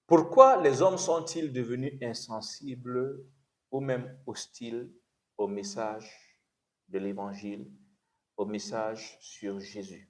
Pourquoi les hommes sont-ils devenus insensibles ou même hostiles au message de l'Évangile, au message sur Jésus?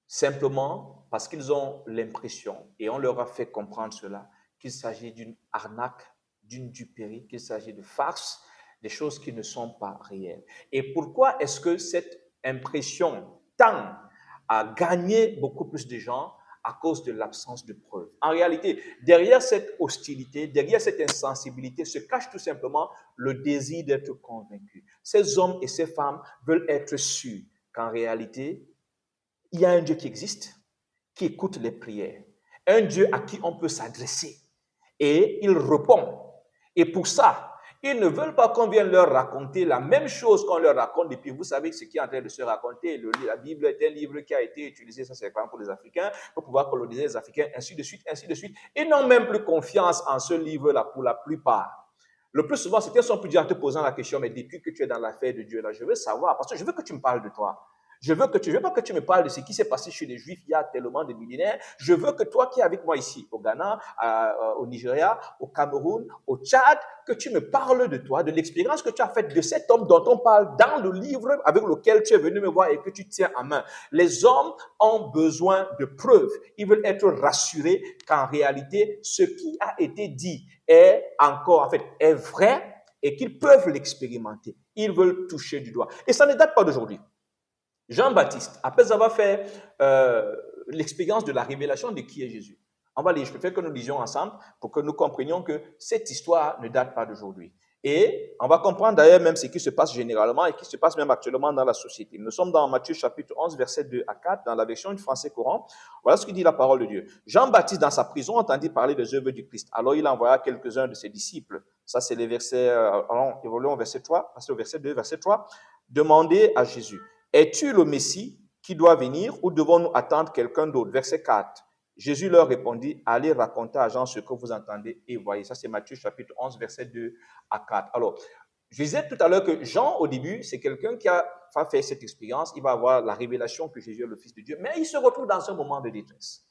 Simplement parce qu'ils ont l'impression, et on leur a fait comprendre cela, qu'il s'agit d'une arnaque, d'une duperie, qu'il s'agit de farce, des choses qui ne sont pas réelles. Et pourquoi est-ce que cette impression tend à gagner beaucoup plus de gens à cause de l'absence de preuves? En réalité, derrière cette hostilité, derrière cette insensibilité, se cache tout simplement le désir d'être convaincu. Ces hommes et ces femmes veulent être sûrs qu'en réalité, il y a un Dieu qui existe, qui écoute les prières, un Dieu à qui on peut s'adresser et il répond. Et pour ça, ils ne veulent pas qu'on vienne leur raconter la même chose qu'on leur raconte. Et puis, vous savez ce qui est en train de se raconter. La Bible est un livre qui a été utilisé, ça c'est pour les Africains, pour pouvoir coloniser les Africains, ainsi de suite, ainsi de suite. Ils n'ont même plus confiance en ce livre-là pour la plupart. Le plus souvent, c'était son plus dur en te posant la question, mais depuis que tu es dans l'affaire de Dieu, là, je veux savoir, parce que je veux que tu me parles de toi. Je veux pas que tu me parles de ce qui s'est passé chez les Juifs. Il y a tellement de millénaires. Je veux que toi qui es avec moi ici, au Ghana, au Nigeria, au Cameroun, au Tchad, que tu me parles de toi, de l'expérience que tu as faite de cet homme dont on parle dans le livre avec lequel tu es venu me voir et que tu tiens en main. Les hommes ont besoin de preuves. Ils veulent être rassurés qu'en réalité, ce qui a été dit est vrai et qu'ils peuvent l'expérimenter. Ils veulent toucher du doigt. Et ça ne date pas d'aujourd'hui. Jean-Baptiste, après avoir fait l'expérience de la révélation de qui est Jésus, on va lire, je préfère que nous lisions ensemble pour que nous comprenions que cette histoire ne date pas d'aujourd'hui. Et on va comprendre d'ailleurs même ce qui se passe généralement et qui se passe même actuellement dans la société. Nous sommes dans Matthieu chapitre 11, versets 2 à 4, dans la version du français courant. Voilà ce que dit la parole de Dieu. Jean-Baptiste, dans sa prison, entendit parler des œuvres du Christ. Alors il envoya quelques-uns de ses disciples. Ça, c'est les versets, évoluons au verset 3, passez au verset 2, verset 3. Demandez à Jésus. Es-tu le Messie qui doit venir ou devons-nous attendre quelqu'un d'autre? Verset 4. Jésus leur répondit, allez raconter à Jean ce que vous entendez et voyez. Ça, c'est Matthieu chapitre 11, verset 2 à 4. Alors, je disais tout à l'heure que Jean, au début, c'est quelqu'un qui a fait cette expérience. Il va avoir la révélation que Jésus est le Fils de Dieu, mais il se retrouve dans un moment de détresse.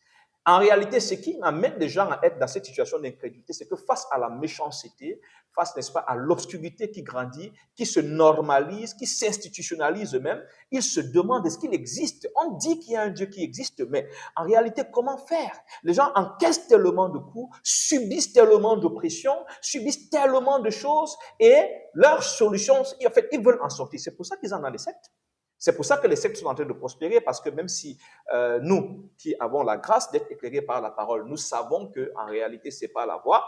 En réalité, ce qui amène les gens à être dans cette situation d'incrédulité, c'est que face à la méchanceté, face, n'est-ce pas, à l'obscurité qui grandit, qui se normalise, qui s'institutionnalise eux-mêmes, ils se demandent est-ce qu'il existe. On dit qu'il y a un Dieu qui existe, mais en réalité, comment faire? Les gens encaissent tellement de coups, subissent tellement d'oppression, subissent tellement de choses, et leur solution, en fait, ils veulent en sortir. C'est pour ça qu'ils en ont les sectes. C'est pour ça que les sectes sont en train de prospérer, parce que même si nous, qui avons la grâce d'être éclairés par la parole, nous savons qu'en réalité, ce n'est pas la voie.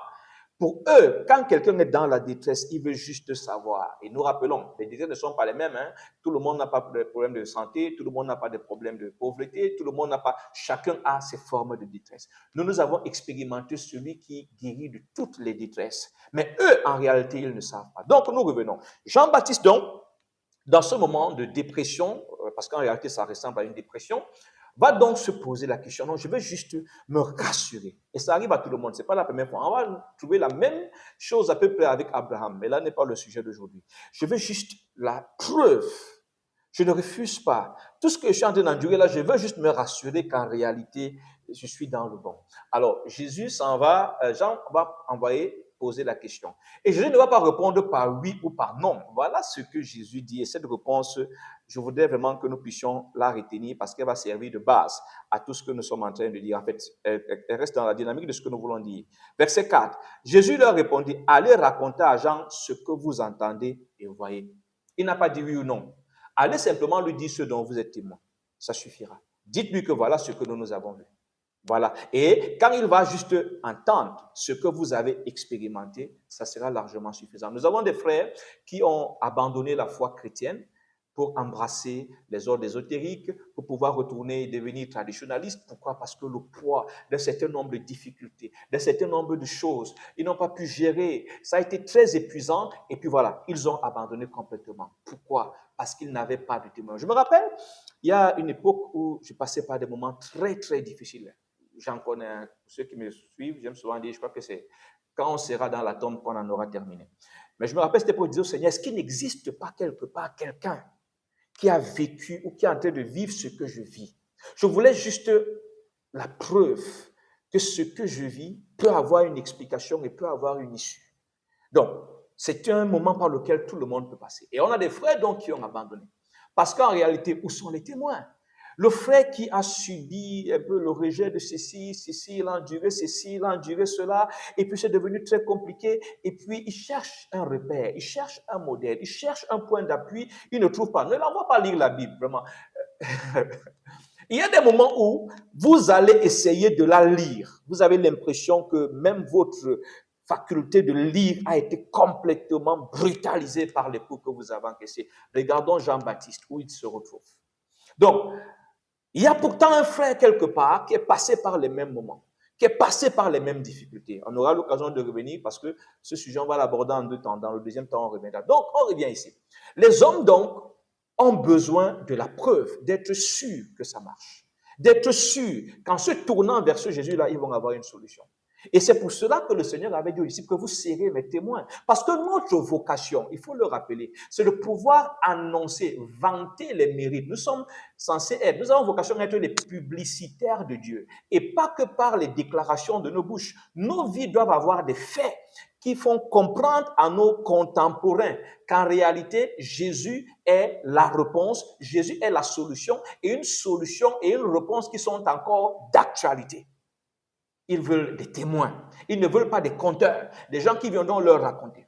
Pour eux, quand quelqu'un est dans la détresse, il veut juste savoir. Et nous rappelons, les détresses ne sont pas les mêmes. Hein. Tout le monde n'a pas de problème de santé, tout le monde n'a pas de problème de pauvreté, tout le monde n'a pas... Chacun a ses formes de détresse. Nous avons expérimenté celui qui guérit de toutes les détresses. Mais eux, en réalité, ils ne savent pas. Donc, nous revenons. Jean-Baptiste, donc, dans ce moment de dépression, parce qu'en réalité, ça ressemble à une dépression, va donc se poser la question, non, je veux juste me rassurer. Et ça arrive à tout le monde, ce n'est pas la première fois. On va trouver la même chose à peu près avec Abraham, mais là n'est pas le sujet d'aujourd'hui. Je veux juste la preuve. Je ne refuse pas. Tout ce que je suis en train d'endurer là, je veux juste me rassurer qu'en réalité, je suis dans le bon. Alors, Jésus s'en va, Jean va envoyer poser la question. Et Jésus ne va pas répondre par oui ou par non. Voilà ce que Jésus dit. Et cette réponse, je voudrais vraiment que nous puissions la retenir parce qu'elle va servir de base à tout ce que nous sommes en train de dire. En fait, elle reste dans la dynamique de ce que nous voulons dire. Verset 4. Jésus leur répondit, allez raconter à Jean ce que vous entendez et voyez. Il n'a pas dit oui ou non. Allez simplement lui dire ce dont vous êtes témoin. Ça suffira. Dites-lui que voilà ce que nous avons vu. Voilà. Et quand il va juste entendre ce que vous avez expérimenté, ça sera largement suffisant. Nous avons des frères qui ont abandonné la foi chrétienne pour embrasser les ordres ésotériques, pour pouvoir retourner et devenir traditionnalistes. Pourquoi? Parce que le poids d'un certain nombre de difficultés, d'un certain nombre de choses, ils n'ont pas pu gérer. Ça a été très épuisant et puis voilà, ils ont abandonné complètement. Pourquoi? Parce qu'ils n'avaient pas de témoin. Je me rappelle, il y a une époque où je passais par des moments très, très difficiles. J'en connais, ceux qui me suivent, j'aime souvent dire, je crois que c'est quand on sera dans la tombe qu'on en aura terminé. Mais je me rappelle, c'était pour dire au Seigneur, est-ce qu'il n'existe pas quelque part quelqu'un qui a vécu ou qui est en train de vivre ce que je vis? Je voulais juste la preuve que ce que je vis peut avoir une explication et peut avoir une issue. Donc, c'est un moment par lequel tout le monde peut passer. Et on a des frères donc qui ont abandonné. Parce qu'en réalité, où sont les témoins? Le frère qui a subi un peu le rejet de ceci, il a enduré ceci, il a enduré cela, et puis c'est devenu très compliqué, et puis il cherche un repère, il cherche un modèle, il cherche un point d'appui, il ne trouve pas. Ne l'envoie pas lire la Bible, vraiment. Il y a des moments où vous allez essayer de la lire. Vous avez l'impression que même votre faculté de lire a été complètement brutalisée par les coups que vous avez encaissés. Regardons Jean-Baptiste, où il se retrouve. Donc, il y a pourtant un frère quelque part qui est passé par les mêmes moments, qui est passé par les mêmes difficultés. On aura l'occasion de revenir parce que ce sujet, on va l'aborder en deux temps. Dans le deuxième temps, on reviendra. Donc, on revient ici. Les hommes, donc, ont besoin de la preuve, d'être sûrs que ça marche, d'être sûrs qu'en se tournant vers ce Jésus-là, ils vont avoir une solution. Et c'est pour cela que le Seigneur avait dit aux disciples que vous serez mes témoins. Parce que notre vocation, il faut le rappeler, c'est de pouvoir annoncer, vanter les mérites. Nous sommes censés être, nous avons vocation à être les publicitaires de Dieu. Et pas que par les déclarations de nos bouches. Nos vies doivent avoir des faits qui font comprendre à nos contemporains qu'en réalité, Jésus est la réponse, Jésus est la solution, et une réponse qui sont encore d'actualité. Ils veulent des témoins. Ils ne veulent pas des conteurs, des gens qui viendront leur raconter.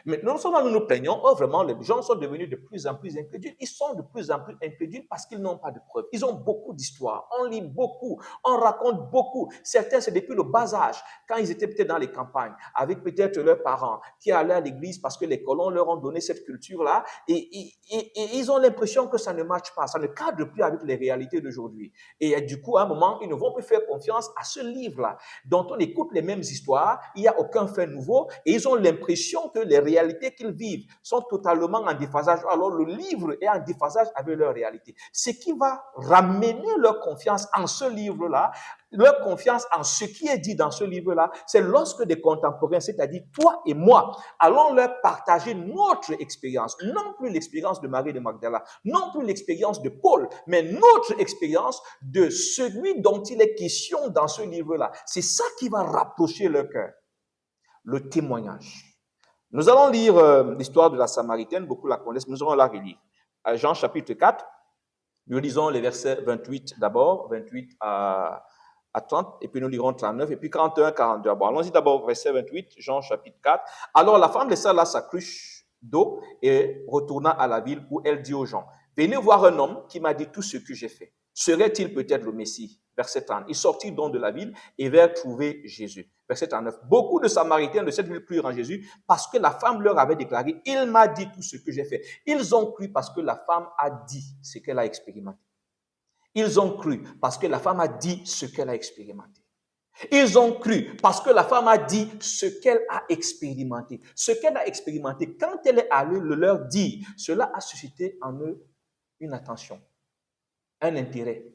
Mais non seulement nous nous plaignons, vraiment, les gens sont devenus de plus en plus incrédules. Ils sont de plus en plus incrédules parce qu'ils n'ont pas de preuves. Ils ont beaucoup d'histoires. On lit beaucoup. On raconte beaucoup. Certains, c'est depuis le bas âge, quand ils étaient peut-être dans les campagnes, avec peut-être leurs parents, qui allaient à l'église parce que les colons leur ont donné cette culture-là. Et ils ont l'impression que ça ne marche pas. Ça ne cadre plus avec les réalités d'aujourd'hui. Et du coup, à un moment, ils ne vont plus faire confiance à ce livre-là, dont on écoute les mêmes histoires. Il n'y a aucun fait nouveau. Et ils ont l'impression que les réalités qu'ils vivent sont totalement en déphasage. Alors le livre est en déphasage avec leur réalité. Ce qui va ramener leur confiance en ce livre-là, leur confiance en ce qui est dit dans ce livre-là, c'est lorsque des contemporains, c'est-à-dire toi et moi, allons leur partager notre expérience, non plus l'expérience de Marie de Magdala, non plus l'expérience de Paul, mais notre expérience de celui dont il est question dans ce livre-là. C'est ça qui va rapprocher leur cœur, le témoignage. Nous allons lire l'histoire de la Samaritaine, beaucoup la connaissent, nous allons la relire. Jean chapitre 4, nous lisons les versets 28 d'abord, 28 à 30, et puis nous lirons 39, et puis 41, 42. Bon, allons-y d'abord, verset 28, Jean chapitre 4. Alors la femme laissa là sa cruche d'eau et retourna à la ville où elle dit aux gens, venez voir un homme qui m'a dit tout ce que j'ai fait. Serait-il peut-être le Messie? Verset 30. Ils sortirent donc de la ville et vinrent trouver Jésus. Verset 39. Beaucoup de Samaritains de cette ville crurent en Jésus parce que la femme leur avait déclaré, il m'a dit tout ce que j'ai fait. Ils ont cru parce que la femme a dit ce qu'elle a expérimenté. Ils ont cru parce que la femme a dit ce qu'elle a expérimenté. Ils ont cru parce que la femme a dit ce qu'elle a expérimenté. Ce qu'elle a expérimenté, quand elle est allée le leur dire, cela a suscité en eux une attention, un intérêt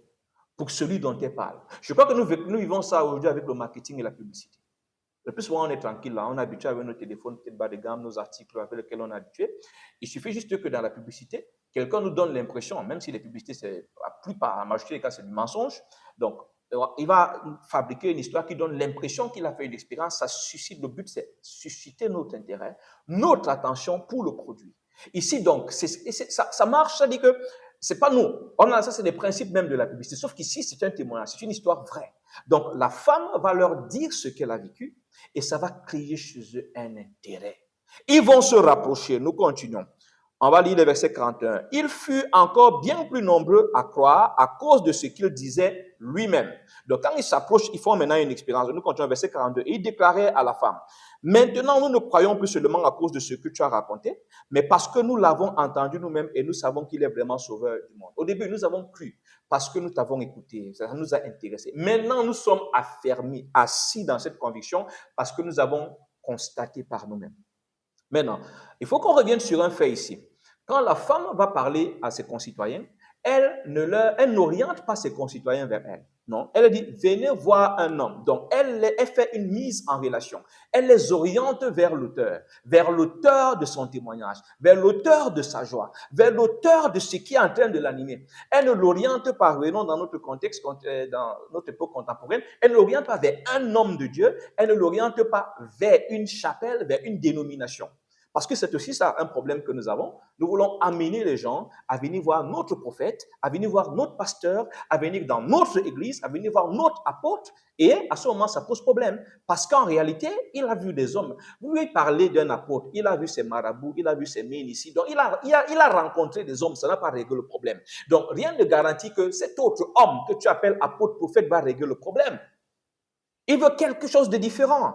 pour celui dont elle parle. Je crois que nous vivons ça aujourd'hui avec le marketing et la publicité. Le plus souvent, on est tranquille là, on est habitué avec nos téléphones, peut-être bas de gamme, nos articles avec lesquels on est habitué. Il suffit juste que dans la publicité, quelqu'un nous donne l'impression, même si les publicités, c'est la plupart, la majorité des cas, c'est du mensonge. Donc, il va fabriquer une histoire qui donne l'impression qu'il a fait une expérience. Ça suscite, le but, c'est susciter notre intérêt, notre attention pour le produit. Ici, donc, ça marche, ça dit que c'est pas nous. Ça, c'est les principes même de la publicité. Sauf qu'ici, c'est un témoignage, c'est une histoire vraie. Donc, la femme va leur dire ce qu'elle a vécu et ça va créer chez eux un intérêt. Ils vont se rapprocher. Nous continuons. On va lire le verset 41. Il fut encore bien plus nombreux à croire à cause de ce qu'il disait lui-même. Donc, quand ils s'approchent, ils font maintenant une expérience. Nous continuons verset 42. Et il déclarait à la femme, maintenant, nous ne croyons plus seulement à cause de ce que tu as raconté, mais parce que nous l'avons entendu nous-mêmes et nous savons qu'il est vraiment sauveur du monde. Au début, nous avons cru parce que nous t'avons écouté. Ça nous a intéressés. Maintenant, nous sommes affermis, assis dans cette conviction parce que nous avons constaté par nous-mêmes. Maintenant, il faut qu'on revienne sur un fait ici. Quand la femme va parler à ses concitoyens, elle n'oriente pas ses concitoyens vers elle. Non, elle dit, venez voir un homme. Donc, elle fait une mise en relation. Elle les oriente vers l'auteur de son témoignage, vers l'auteur de sa joie, vers l'auteur de ce qui est en train de l'animer. Elle ne l'oriente pas, venons dans notre contexte, dans notre époque contemporaine, elle ne l'oriente pas vers un homme de Dieu, elle ne l'oriente pas vers une chapelle, vers une dénomination. Parce que c'est aussi ça un problème que nous avons. Nous voulons amener les gens à venir voir notre prophète, à venir voir notre pasteur, à venir dans notre église, à venir voir notre apôtre. Et à ce moment, ça pose problème. Parce qu'en réalité, il a vu des hommes. Vous lui parlez d'un apôtre, il a vu ses marabouts, il a vu ses ici. Donc, il a rencontré des hommes, ça n'a pas réglé le problème. Donc, rien ne garantit que cet autre homme que tu appelles apôtre, prophète, va régler le problème. Il veut quelque chose de différent.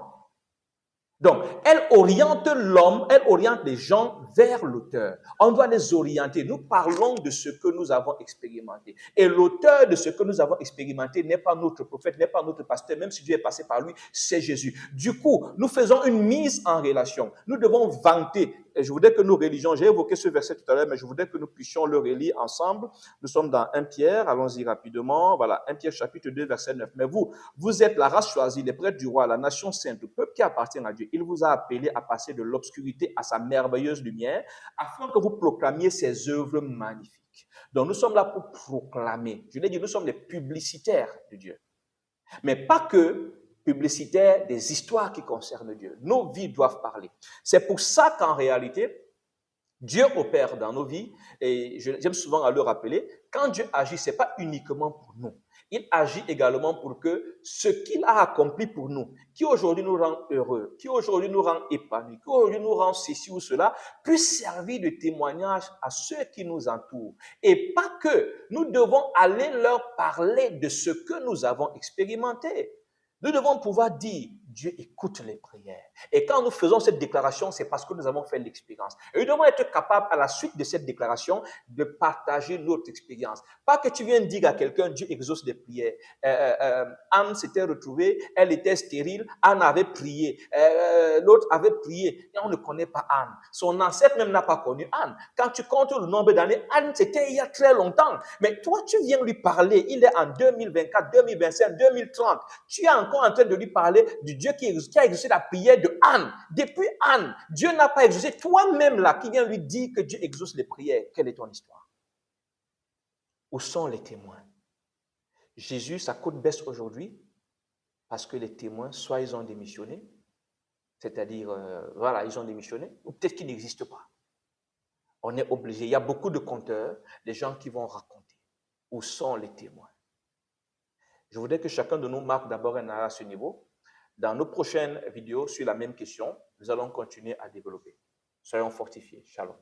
Donc, elle oriente l'homme, elle oriente les gens vers l'auteur. On doit les orienter. Nous parlons de ce que nous avons expérimenté. Et l'auteur de ce que nous avons expérimenté n'est pas notre prophète, n'est pas notre pasteur, même si Dieu est passé par lui, c'est Jésus. Du coup, nous faisons une mise en relation. Nous devons vanter. Et je voudrais que nos religions, j'ai évoqué ce verset tout à l'heure, mais je voudrais que nous puissions le relire ensemble. Nous sommes dans 1 Pierre, allons-y rapidement. Voilà, 1 Pierre chapitre 2, verset 9. Mais vous êtes la race choisie, les prêtres du roi, la nation sainte, le peuple qui appartient à Dieu. Il vous a appelé à passer de l'obscurité à sa merveilleuse lumière, afin que vous proclamiez ses œuvres magnifiques. Donc nous sommes là pour proclamer. Je l'ai dit, nous sommes les publicitaires de Dieu. Mais pas que publicitaires des histoires qui concernent Dieu. Nos vies doivent parler. C'est pour ça qu'en réalité, Dieu opère dans nos vies, et j'aime souvent à le rappeler, quand Dieu agit, ce n'est pas uniquement pour nous. Il agit également pour que ce qu'il a accompli pour nous, qui aujourd'hui nous rend heureux, qui aujourd'hui nous rend épanouis, qui aujourd'hui nous rend ceci ou cela, puisse servir de témoignage à ceux qui nous entourent. Et pas que nous devons aller leur parler de ce que nous avons expérimenté. Nous devons pouvoir dire, Dieu écoute les prières. Et quand nous faisons cette déclaration, c'est parce que nous avons fait l'expérience. Et nous devons être capables, à la suite de cette déclaration, de partager notre expérience. Pas que tu viennes dire à quelqu'un, Dieu exauce les prières. Anne s'était retrouvée, elle était stérile, Anne avait prié, l'autre avait prié, et on ne connaît pas Anne. Son ancêtre même n'a pas connu Anne. Quand tu comptes le nombre d'années, Anne, c'était il y a très longtemps. Mais toi, tu viens lui parler, il est en 2024, 2025, 2030. Tu es encore en train de lui parler du Dieu qui a exaucé la prière de Anne. Depuis Anne, Dieu n'a pas exaucé. Toi-même là, qui viens lui dire que Dieu exauce les prières, quelle est ton histoire? Où sont les témoins? Jésus, sa côte baisse aujourd'hui parce que les témoins, soit ils ont démissionné, c'est-à-dire, voilà, ils ont démissionné, ou peut-être qu'ils n'existent pas. On est obligé. Il y a beaucoup de conteurs, des gens qui vont raconter. Où sont les témoins? Je voudrais que chacun de nous marque d'abord un arrêt à ce niveau. Dans nos prochaines vidéos sur la même question, nous allons continuer à développer. Soyons fortifiés. Shalom.